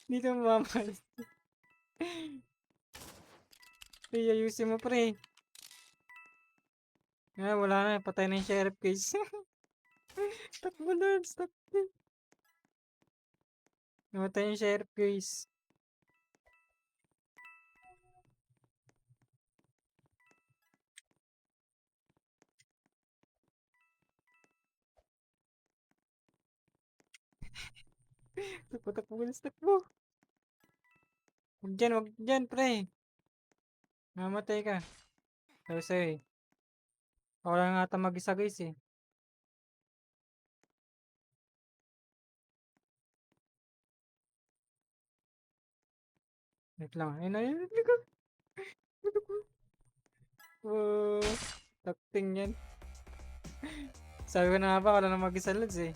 Dito mamalas. Pre, ayusin mo pre. Wala na, patay na yung sheriff case. Takbo Lance, takbo. Namatay yung sheriff case. Takbo, takbo Lance, takbo. Wag dyan pre. Mamatay ka. Sabi sa'yo eh. Ako lang ata mag-isa guys eh. Wait lang. Ayun na yun. Oh, takting yan. Sabi ko na nga ba, wala na mag-isa Lods eh.